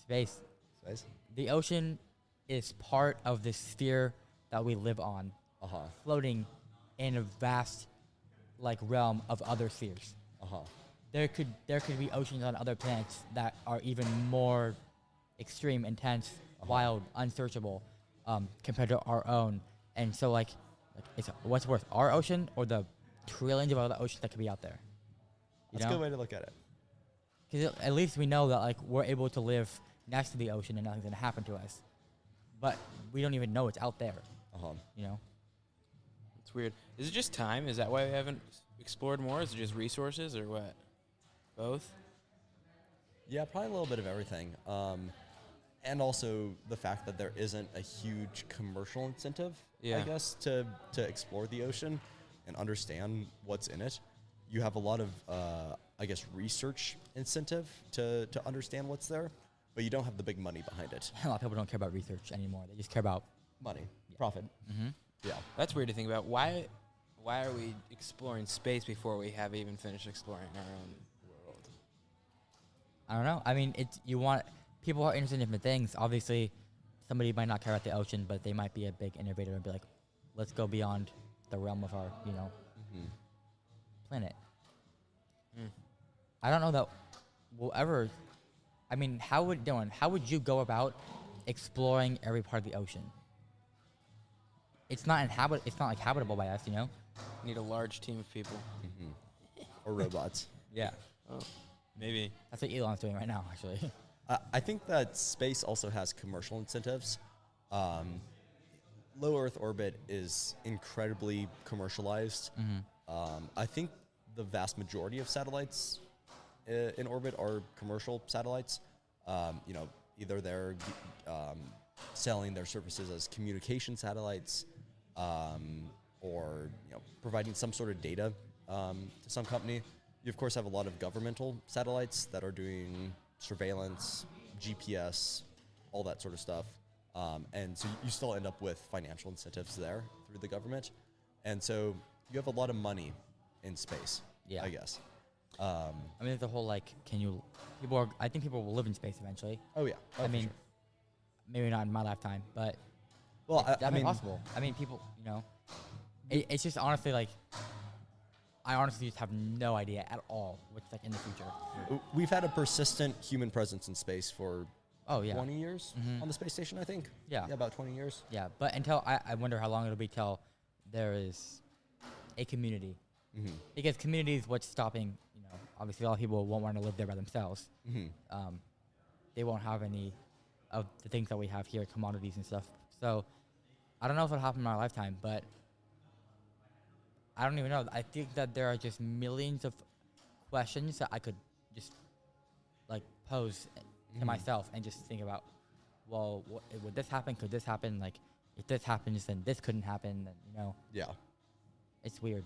Space. Space. The ocean is part of the sphere that we live on, floating in a vast, like, realm of other spheres. There could be oceans on other planets that are even more extreme, intense, wild, unsearchable, compared to our own. And so, like it's what's worse, our ocean or the trillions of other oceans that could be out there? That's a good way to look at it. Because at least we know that, like, we're able to live next to the ocean and nothing's gonna happen to us. But we don't even know it's out there. You know? It's weird. Is it just time? Is that why we haven't explored more? Is it just resources or what? Both? Yeah, probably a little bit of everything. And also the fact that there isn't a huge commercial incentive, I guess, to explore the ocean and understand what's in it. You have a lot of, I guess, research incentive to understand what's there, but you don't have the big money behind it. A lot of people don't care about research anymore. They just care about money, profit. Yeah. That's weird to think about. Why are we exploring space before we have even finished exploring our own world? I don't know. I mean, people are interested in different things. Obviously, somebody might not care about the ocean, but they might be a big innovator and be like, let's go beyond the realm of our, planet. I don't know that we'll ever. I mean, how would you go about exploring every part of the ocean? It's not like habitable by us, you know. Need a large team of people. Or robots. Yeah. Oh, maybe. That's what Elon's doing right now, actually. I think that space also has commercial incentives. Low Earth orbit is incredibly commercialized. I think the vast majority of satellites in orbit are commercial satellites. Either they're selling their services as communication satellites, or providing some sort of data to some company. You of course have a lot of governmental satellites that are doing surveillance, GPS, all that sort of stuff. And so you still end up with financial incentives there through the government. And so you have a lot of money in space, I guess. I mean, the whole, like, I think people will live in space eventually. Oh, yeah. I mean, maybe not in my lifetime, but I mean, possible. I mean, people, it's just honestly, like, I honestly just have no idea at all what's, like, in the future. We've had a persistent human presence in space for 20 years on the space station, I think. Yeah, about 20 years. Yeah, but until I wonder how long it'll be till there is a community. Because community is what's stopping, obviously a lot of people won't want to live there by themselves. They won't have any of the things that we have here, commodities and stuff. So I don't know if it'll happen in my lifetime, but I don't even know. I think that there are just millions of questions that I could just, like, pose to myself and just think about, well, would this happen? Could this happen? Like, if this happens, then this couldn't happen. Then, Yeah. It's weird.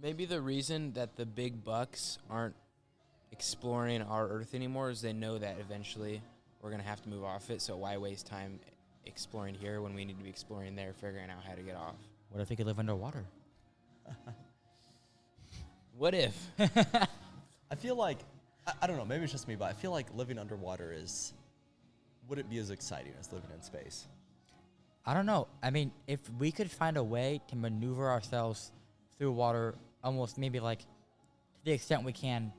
Maybe the reason that the big bucks aren't exploring our Earth anymore is they know that eventually we're going to have to move off it, so why waste time exploring here when we need to be exploring there, figuring out how to get off? What if we could live underwater? What if? I feel like, I don't know, maybe it's just me, but I feel like living underwater wouldn't be as exciting as living in space. I don't know. I mean, if we could find a way to maneuver ourselves through water almost maybe like to the extent we can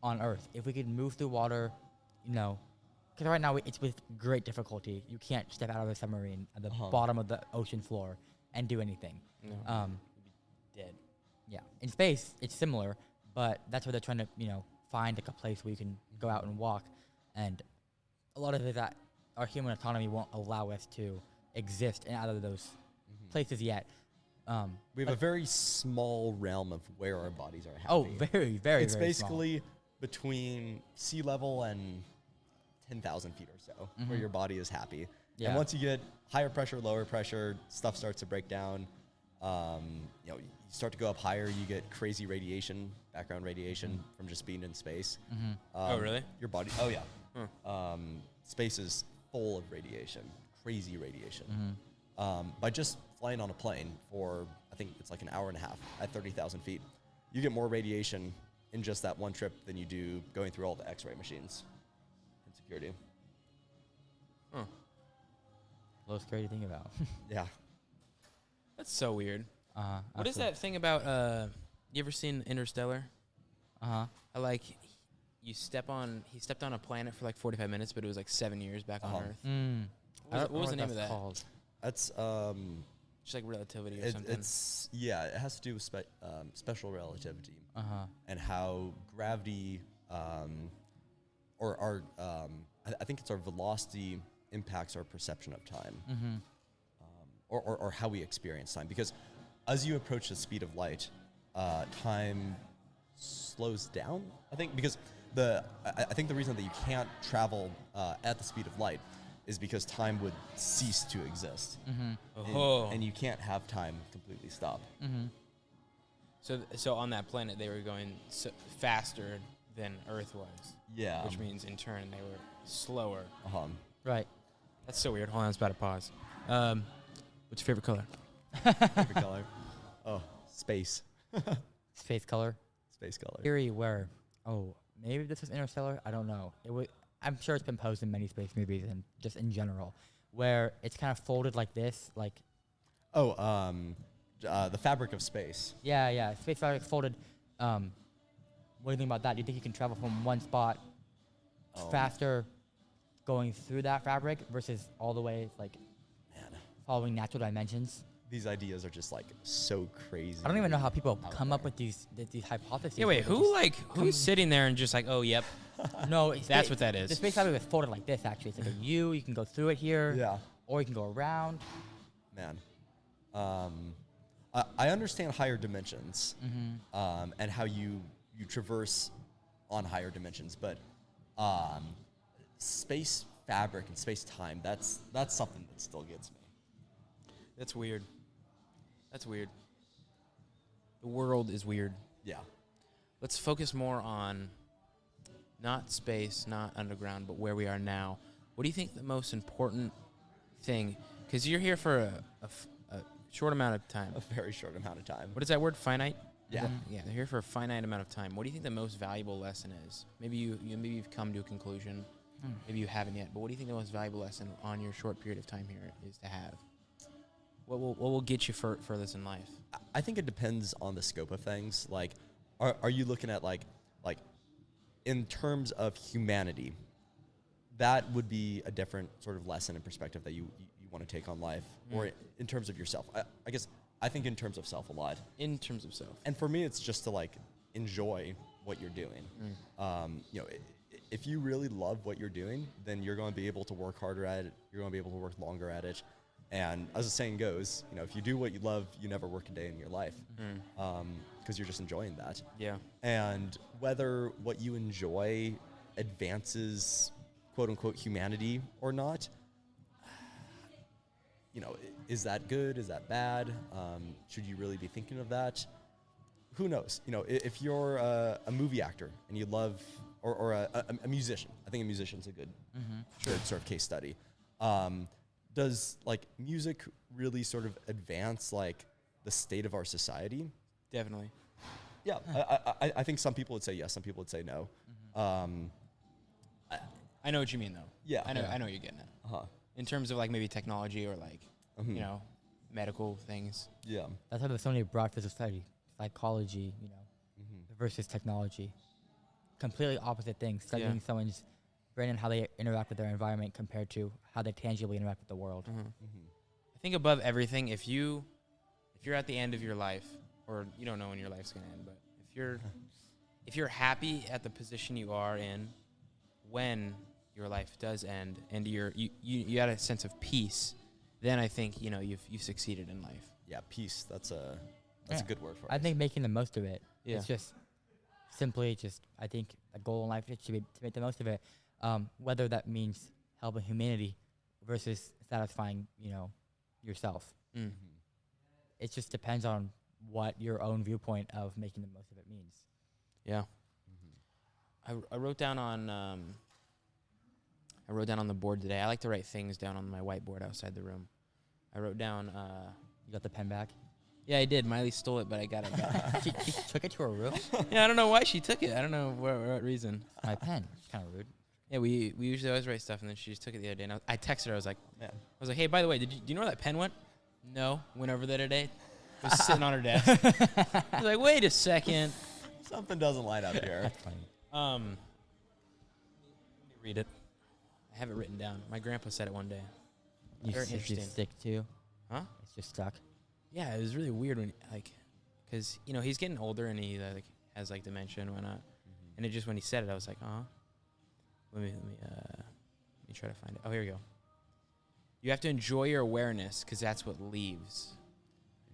on Earth, if we could move through water, because right now it's with great difficulty. You can't step out of a submarine at the bottom of the ocean floor and do anything. No. You'd be dead. Yeah. In space, it's similar, but that's where they're trying to, find like a place where you can go out and walk. And a lot of it is that our human autonomy won't allow us to exist in either of those places yet. We have a very small realm of where our bodies are happy. Oh, very, very, it's very basically between sea level and 10,000 feet or so, where your body is happy. Yeah. And once you get higher pressure, lower pressure, stuff starts to break down. you know, you start to go up higher, you get crazy radiation, background radiation from just being in space. Oh, really? Your body. Oh yeah. Space is full of radiation, crazy radiation. By just flying on a plane for, I think it's like an hour and a half at 30,000 feet, you get more radiation in just that one trip than you do going through all the X-ray machines in security. Huh. A little scary to think about. Yeah. That's so weird. What is absolutely. that thing about? You ever seen Interstellar? I like. He stepped on a planet for like 45 minutes, but it was like 7 years back on Earth. What was the name of that? Called? That's Just like relativity or something. it has to do with special relativity and how gravity or our I think it's our velocity impacts our perception of time, or how we experience time. Because as you approach the speed of light, time slows down. I think because I think the reason that you can't travel at the speed of light is because time would cease to exist, and you can't have time completely stop. So on that planet, they were going faster than Earth was. Yeah. Which means in turn they were slower. Right. That's so weird. Hold on, it's about to pause. What's your favorite color? Favorite color? Oh, space. Space color. Space color. Theory where, maybe this was Interstellar. I don't know. I'm sure it's been posed in many space movies and just in general, where it's kind of folded like this, like. The fabric of space. Yeah. Space fabric folded. What do you think about that? Do you think you can travel from one spot faster, going through that fabric versus all the way like following natural dimensions? These ideas are just like so crazy. I don't even know how people come up with these hypotheses. Yeah, wait. Who's sitting there and just like, oh, yep. No, That's what that is. The space fabric is folded like this. Actually, it's like a U. You can go through it here. Yeah. Or you can go around. Man, I understand higher dimensions, and how you traverse on higher dimensions, but space fabric and space time, that's something that still gets me. That's weird. That's weird. The world is weird. Yeah. Let's focus more on not space, not underground, but where we are now. What do you think the most important thing? Because you're here for a short amount of time. A very short amount of time. What is that word? Finite? Yeah. Yeah, they're here for a finite amount of time. What do you think the most valuable lesson is? Maybe you've come to a conclusion. Maybe you haven't yet. But what do you think the most valuable lesson on your short period of time here is to have? What will get you furthest in life? I think it depends on the scope of things. Like, are you looking at like in terms of humanity? That would be a different sort of lesson and perspective that you want to take on life, or in terms of yourself. I guess I think in terms of self a lot. In terms of self. And for me, it's just to like enjoy what you're doing. You know, if you really love what you're doing, then you're going to be able to work harder at it. You're going to be able to work longer at it. And as the saying goes, you know, if you do what you love, you never work a day in your life, because you're just enjoying that. Yeah. And whether what you enjoy advances, quote unquote, humanity or not, you know, is that good? Is that bad? Should you really be thinking of that? Who knows? You know, if you're a movie actor and you love, or a musician, I think a musician's a good sort of case study. Does like music really sort of advance like the state of our society? Definitely. Yeah, I think some people would say yes, some people would say no. I know what you mean though. Yeah. I know what you're getting at. In terms of like maybe technology or like you know, medical things. Yeah. That's why there's so many broad physical study, psychology, you know, versus technology. Completely opposite things. Studying someone's brain and how they interact with their environment compared to how they tangibly interact with the world. I think above everything, if you're at the end of your life, or you don't know when your life's gonna end, but if you're happy at the position you are in when your life does end, and you had a sense of peace, then I think you know you've succeeded in life. Yeah, peace. That's a good word for it. I think making the most of it. Yeah. It's just simply I think a goal in life should be to make the most of it. Whether that means helping humanity versus satisfying, you know, yourself. It just depends on what your own viewpoint of making the most of it means. Yeah. I wrote down on the board today. I like to write things down on my whiteboard outside the room. I wrote down. You got the pen back? Yeah, I did. Miley stole it, but I got it back. She took it to her room? Yeah, I don't know why she took it. I don't know what reason. My pen. It's kind of rude. Yeah, we usually always write stuff, and then she just took it the other day. And I texted her. I was like, Man. hey, by the way, do you know where that pen went? No, went over there today. It was sitting on her desk. I was like, wait a second. Something doesn't line up here. That's funny. Let me read it. I have it written down. My grandpa said it one day. Very You interesting. stick to? Huh? It's just stuck. Yeah, it was really weird when because he's getting older and he has dementia and whatnot. And it just when he said it, I was like, Let me try to find it. Oh, here we go. You have to enjoy your awareness because that's what leaves.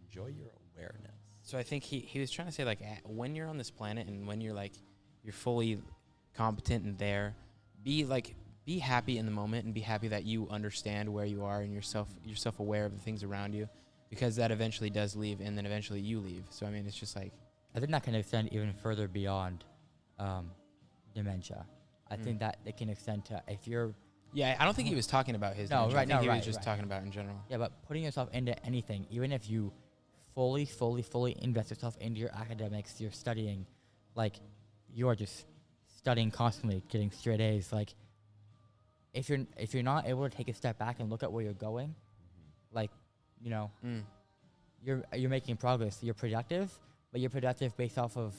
Enjoy your awareness. So I think he was trying to say when you're on this planet and when you're you're fully competent and there, be happy in the moment and be happy that you understand where you are and you're self-aware of the things around you, because that eventually does leave and then eventually you leave. So I mean, it's just I think that can extend even further beyond dementia. I think that it can extend to if you're. Yeah, I don't think he was talking about his. No, dementia. right, I think no, he right, was just right. talking about in general. Yeah, but putting yourself into anything, even if you fully invest yourself into your academics, you're studying, you are just studying constantly, getting straight A's. If you're not able to take a step back and look at where you're going, you're making progress. You're productive, but you're productive based off of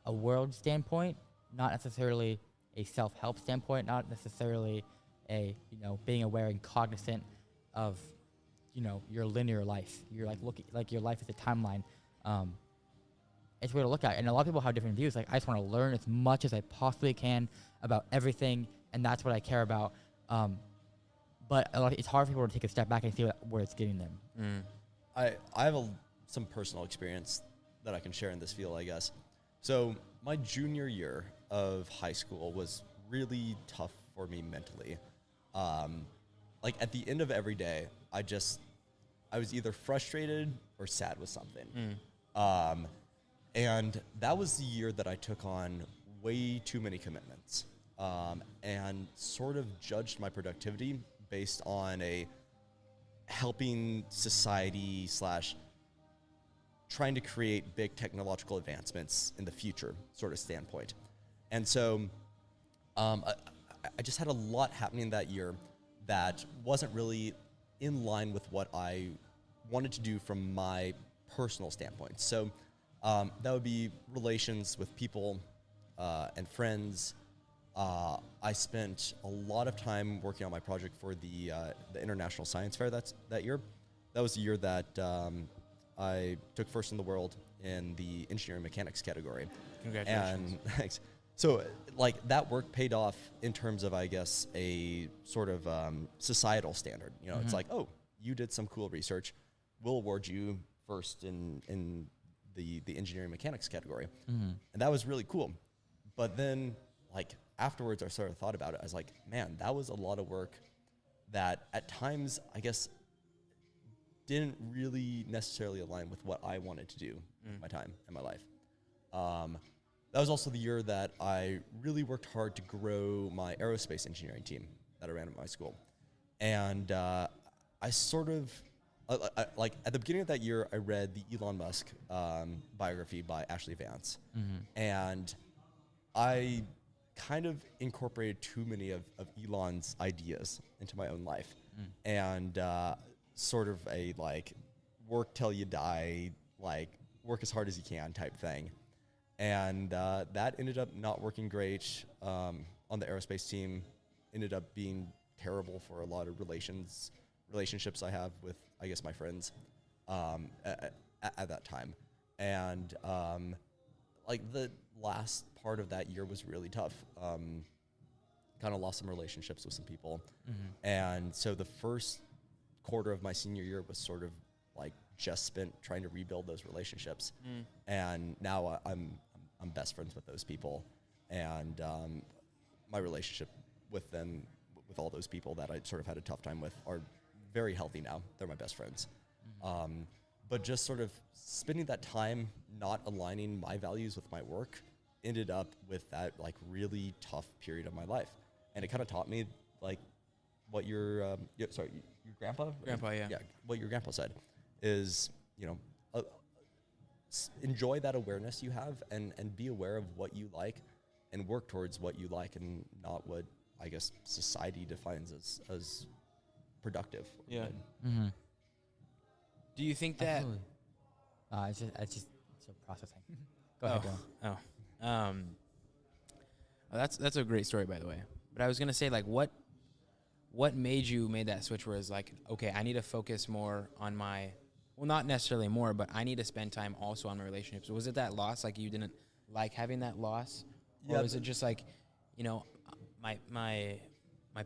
a world standpoint, not necessarily a self-help standpoint, not necessarily a being aware and cognizant of your linear life. You're looking your life is a timeline. It's a way to look at it. And a lot of people have different views. I just want to learn as much as I possibly can about everything, and that's what I care about. But it's hard for people to take a step back and see where it's getting them. I have some personal experience that I can share in this field, I guess. So my junior year of high school was really tough for me mentally. At the end of every day, I was either frustrated or sad with something. And that was the year that I took on way too many commitments, and sort of judged my productivity based on a helping society / trying to create big technological advancements in the future sort of standpoint. And so I just had a lot happening that year that wasn't really in line with what I wanted to do from my personal standpoint. So that would be relations with people and friends. I spent a lot of time working on my project for the International Science Fair that year. That was the year that I took first in the world in the engineering mechanics category. Congratulations. And thanks. So that work paid off in terms of, I guess, a sort of societal standard. It's like, oh, you did some cool research. We'll award you first in the engineering mechanics category. And that was really cool. But then afterwards I sort of thought about it. I was like, man, that was a lot of work that at times, I guess, didn't really necessarily align with what I wanted to do with my time and my life. That was also the year that I really worked hard to grow my aerospace engineering team that I ran at my school. And I sort of, at the beginning of that year, I read the Elon Musk biography by Ashley Vance. And I kind of incorporated too many of Elon's ideas into my own life. And sort of a work till you die, work as hard as you can type thing. And that ended up not working great on the aerospace team. Ended up being terrible for a lot of relationships I have with, I guess, my friends at that time. And the last part of that year was really tough. Kind of lost some relationships with some people. And so the first quarter of my senior year was sort of just spent trying to rebuild those relationships. And now I'm best friends with those people. And my relationship with them, with all those people that I sort of had a tough time with, are very healthy now. They're my best friends. but just sort of spending that time not aligning my values with my work ended up with that like really tough period of my life. And it kind of taught me like what your grandpa? Grandpa, yeah. Yeah, what your grandpa said is, you know, enjoy that awareness you have and be aware of what you like and work towards what you like and not what I guess society defines as productive. Yeah. Mm-hmm. Do you think that? Absolutely. It's just processing. Go ahead, Dylan. That's a great story, by the way. But I was gonna say, like, what made that switch? Where it's like, okay, I need to focus more on my, well, not necessarily more, but I need to spend time also on my relationships. Was it that loss? Like, you didn't like having that loss, or was it just like, you know, my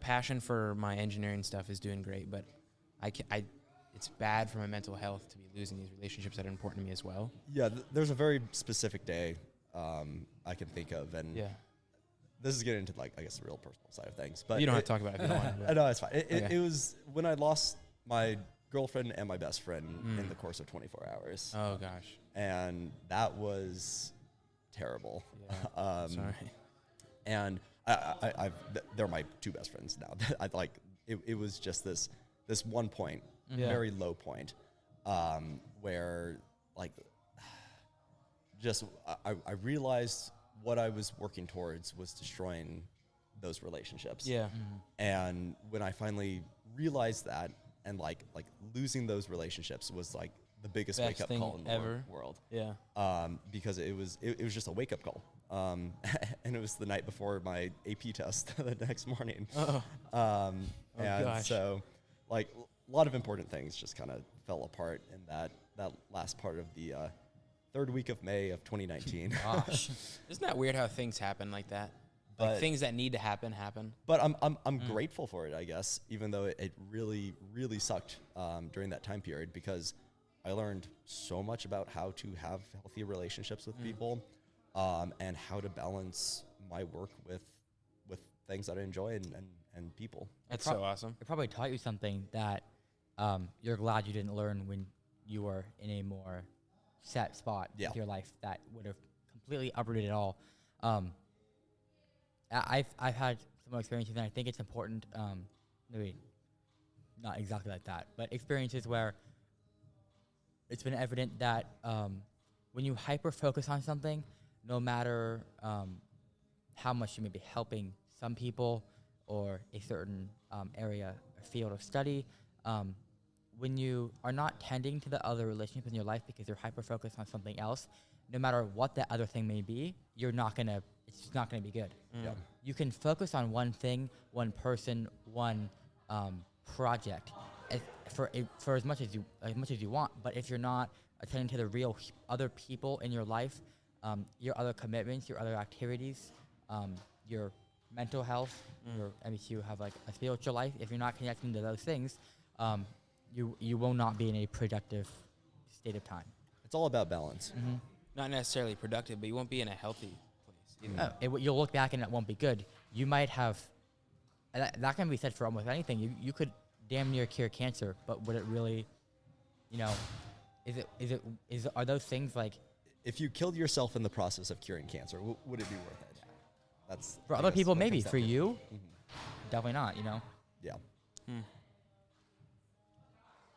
passion for my engineering stuff is doing great, but it's bad for my mental health to be losing these relationships that are important to me as well. Yeah, there's a very specific day I can think of, and this is getting into like I guess the real personal side of things. But you don't have to talk about it if you don't want. No, it's fine. It was when I lost my girlfriend and my best friend in the course of 24 hours. Oh gosh, and that was terrible. Yeah. Sorry. And they're my two best friends now. I like it was just this one point, very low point, where like just I realized what I was working towards was destroying those relationships. Yeah. And when I finally realized that, and like losing those relationships was like the biggest wake up call in the world. Yeah. Because it was just a wake up call. And it was the night before my AP test the next morning. And gosh. so like a lot of important things just kind of fell apart in that last part of the third week of May of 2019. Gosh. Isn't that weird how things happen like that? But like things that need to happen. But I'm grateful for it, I guess, even though it really, really sucked during that time period, because I learned so much about how to have healthy relationships with people, and how to balance my work with things that I enjoy and people. That's so awesome. It probably taught you something that you're glad you didn't learn when you were in a more set spot with your life that would have completely uprooted it all. I've had similar experiences, and I think it's important, maybe not exactly like that, but experiences where it's been evident that when you hyper-focus on something, no matter how much you may be helping some people or a certain area or field of study, when you are not tending to the other relationships in your life because you're hyper-focused on something else, no matter what that other thing may be, it's just not gonna be good. Yeah. You can focus on one thing, one person, one project, for as much as you want. But if you're not attending to the real other people in your life, your other commitments, your other activities, your mental health, if you have like a spiritual life, if you're not connecting to those things, you will not be in a productive state of time. It's all about balance. Not necessarily productive, but you won't be in a healthy place either. You'll look back and it won't be good. You might have, and that can be said for almost anything. You could damn near cure cancer, but would it really, are those things like? If you killed yourself in the process of curing cancer, would it be worth it? That's for other people, maybe. For you, definitely not. Yeah.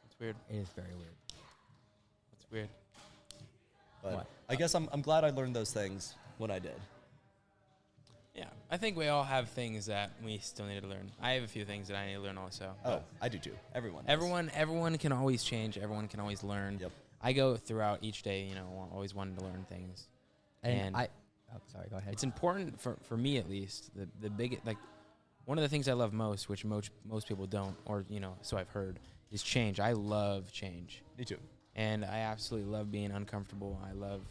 It's weird. It is very weird. It's weird. But I guess I'm glad I learned those things when I did. Yeah, I think we all have things that we still need to learn. I have a few things that I need to learn also. Oh, I do too. Everyone does. Everyone can always change. Everyone can always learn. Yep. I go throughout each day, always wanting to learn things. And sorry, go ahead. It's important for me at least. The big one of the things I love most, which most people don't, or so I've heard, is change. I love change. Me too. And I absolutely love being uncomfortable. I love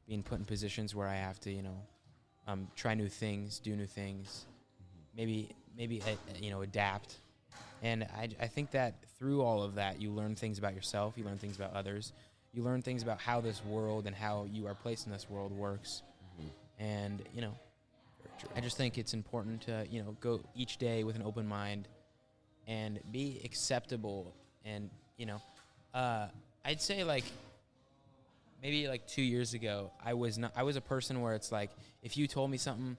being put in positions where I have to, try new things, do new things, maybe adapt. And I think that through all of that, you learn things about yourself, you learn things about others, you learn things about how this world and how you are placed in this world works. And, I just think it's important to, go each day with an open mind and be acceptable and, I'd say like maybe like 2 years ago, I was a person where it's like if you told me something,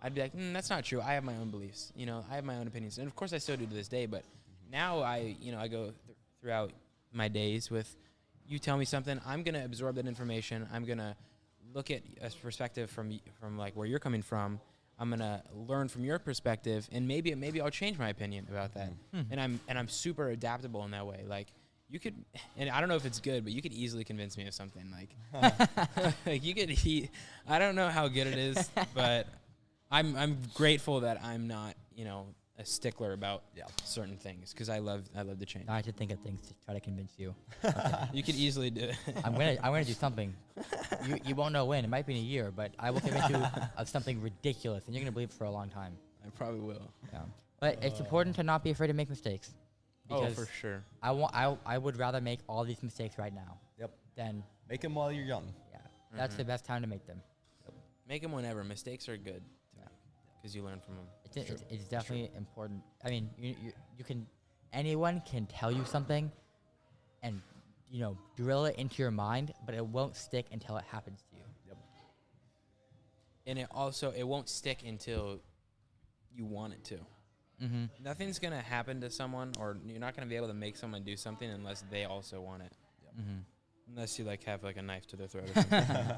I'd be like, that's not true. I have my own beliefs. You know, I have my own opinions, and of course I still do to this day. But now I go throughout my days with you tell me something, I'm gonna absorb that information. I'm gonna look at a perspective from like where you're coming from. I'm gonna learn from your perspective, and maybe I'll change my opinion about that. And I'm super adaptable in that way. Like you could, and I don't know if it's good, but you could easily convince me of something. Like, like you could. I don't know how good it is, but I'm grateful that I'm not a stickler about certain things because I love the change. I should think of things to try to convince you. You could easily do it. I'm gonna do something. You won't know when. It might be in a year, but I will convince you of something ridiculous, and you're gonna believe it for a long time. I probably will. Yeah. But it's important to not be afraid to make mistakes. Oh, for sure. I would rather make all these mistakes right now. Yep. Than Make them while you're young. Yeah. That's the best time to make them. Make them whenever. Mistakes are good because you learn from them. It's definitely important. I mean, you can, anyone can tell you something, and drill it into your mind, but it won't stick until it happens to you. Yep. And it won't stick until you want it to. Mm-hmm. Nothing's gonna happen to someone, or you're not gonna be able to make someone do something unless they also want it. Yep. Mm-hmm. Unless you have a knife to their throat or something.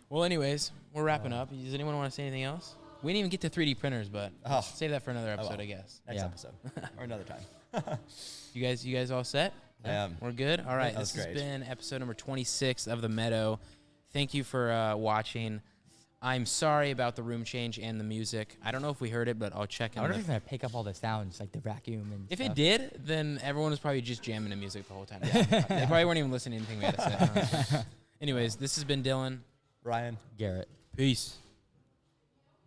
Well, anyways, we're wrapping up. Does anyone want to say anything else? We didn't even get to 3D printers, but let's save that for another episode, I guess. Next episode or another time. You guys all set? Yeah. We're good? All right. That was This has great. been episode number 26 of The Meadow. Thank you for watching. I'm sorry about the room change and the music. I don't know if we heard it, but I'll check I wonder if it's gonna pick up all the sounds, like the vacuum and If stuff. it did, then everyone was probably just jamming to music the whole time. They probably weren't even listening to anything we had to say. Anyways, this has been Dylan. Ryan. Garrett. Peace.